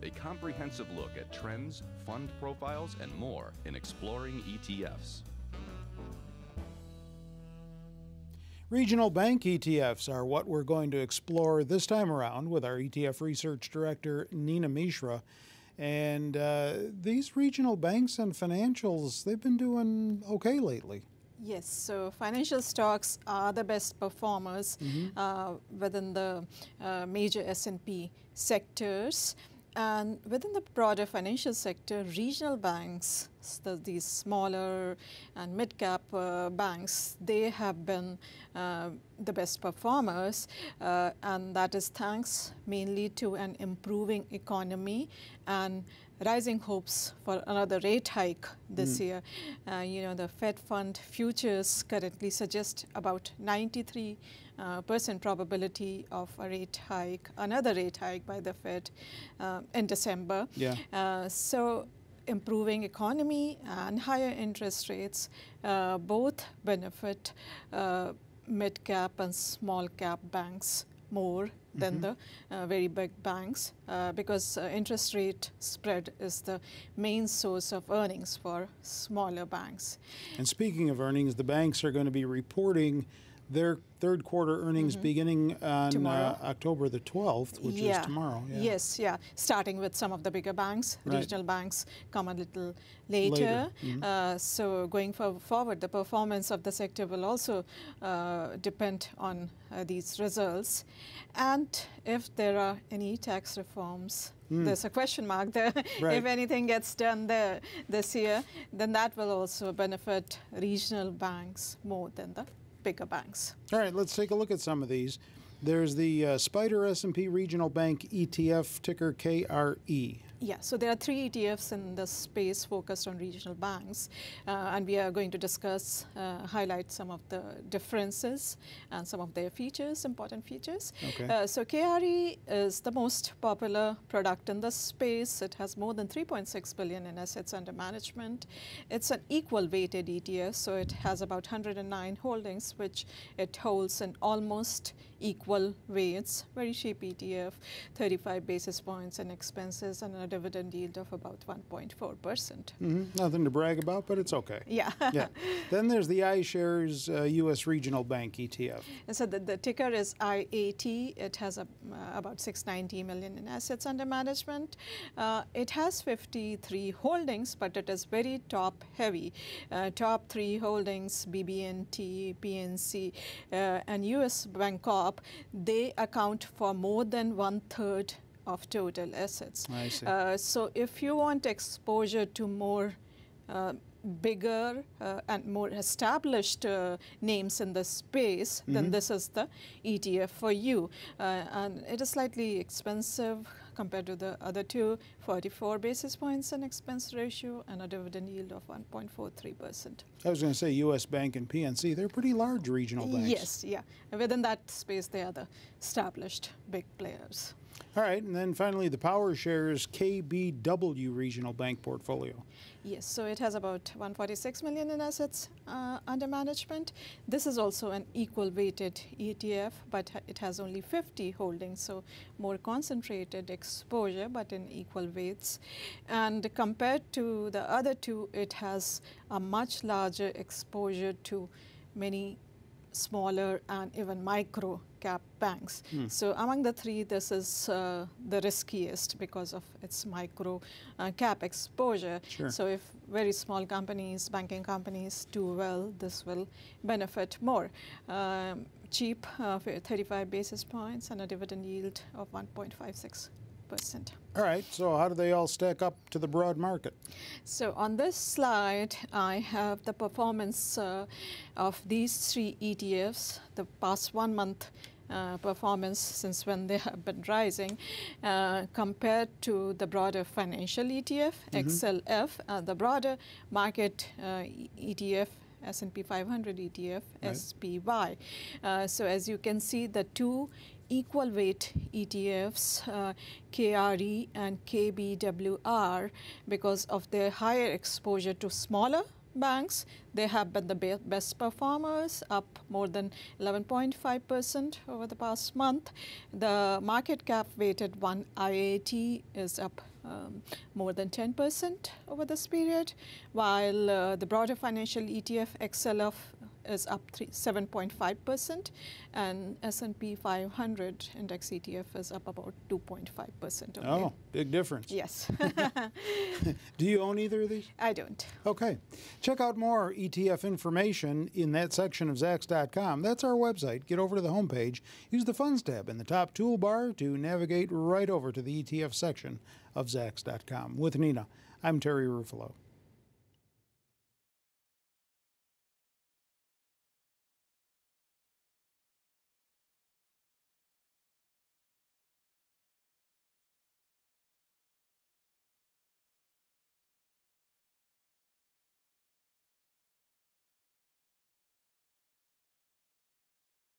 a comprehensive look at trends, fund profiles, and more in Exploring ETFs. Regional bank ETFs are what we're going to explore this time around with our ETF Research Director, Nina Mishra. And these regional banks and financials, they've been doing okay lately. Yes, so financial stocks are the best performers within the major S&P sectors. And within the broader financial sector, regional banks, these smaller and mid-cap banks, they have been the best performers, and that is thanks mainly to an improving economy and rising hopes for another rate hike this year. You know, the Fed fund futures currently suggest about 93% probability of a rate hike, another rate hike by the Fed in December. So improving economy and higher interest rates both benefit mid-cap and small-cap banks more than the very big banks because interest rate spread is the main source of earnings for smaller banks. And speaking of earnings, the banks are going to be reporting their third quarter earnings beginning on October the 12th, which is tomorrow. Yes, starting with some of the bigger banks. Regional banks come a little later. So going forward, the performance of the sector will also depend on these results. And if there are any tax reforms, there's a question mark there. If anything gets done there this year, then that will also benefit regional banks more than the bigger banks. All right, let's take a look at some of these. There's the Spider S&P Regional Bank ETF, ticker KRE. Yeah, so there are 3 ETFs in the space focused on regional banks, and we are going to discuss, highlight some of the differences and some of their features, important features. So KRE is the most popular product in the space. It has more than 3.6 billion in assets under management. It's an equal weighted ETF, so it has about 109 holdings, which it holds in almost equal weights. Very cheap ETF, 35 basis points in expenses and a dividend yield of about 1.4%. Nothing to brag about, but it's okay. Yeah. Then there's the iShares U.S. Regional Bank ETF. And so the ticker is IAT. It has about 690 million in assets under management. It has 53 holdings, but it is very top heavy. Top 3 holdings, BB&T, PNC, and US Bank Corp, they account for more than 1/3 of total assets. I see. So if you want exposure to more bigger and more established names in the space, then this is the ETF for you. And it is slightly expensive compared to the other 2, 44 basis points in expense ratio and a dividend yield of 1.43%. I was going to say US Bank and PNC, they're pretty large regional banks. Yes, yeah. Within that space, they are the established big players. All right, and then finally the PowerShares KBW Regional Bank portfolio. Yes, so it has about 146 million in assets under management. This is also an equal weighted ETF, but it has only 50 holdings, so more concentrated exposure, but in equal weights. And compared to the other 2, it has a much larger exposure to many smaller and even micro cap banks. So among the 3, this is the riskiest because of its micro cap exposure. So if very small companies, banking companies do well, this will benefit more. Cheap, 35 basis points and a dividend yield of 1.56%. All right, so how do they all stack up to the broad market? So on this slide, I have the performance of these 3 ETFs, the past 1 month performance since when they have been rising, compared to the broader financial ETF, XLF, the broader market ETF, S&P 500 ETF, SPY. So as you can see, the 2 equal weight ETFs, KRE and KBWR, because of their higher exposure to smaller banks. They have been the best performers, up more than 11.5% over the past month. The market cap weighted one IAT is up more than 10% over this period, while the broader financial ETF XLF is up 7.5%, and S&P 500 index ETF is up about 2.5% only. Oh, big difference. Yes. Do you own either of these? I don't. Okay. Check out more ETF information in that section of Zacks.com. That's our website. Get over to the homepage. Use the Funds tab in the top toolbar to navigate right over to the ETF section of Zacks.com. With Nina, I'm Terry Ruffalo.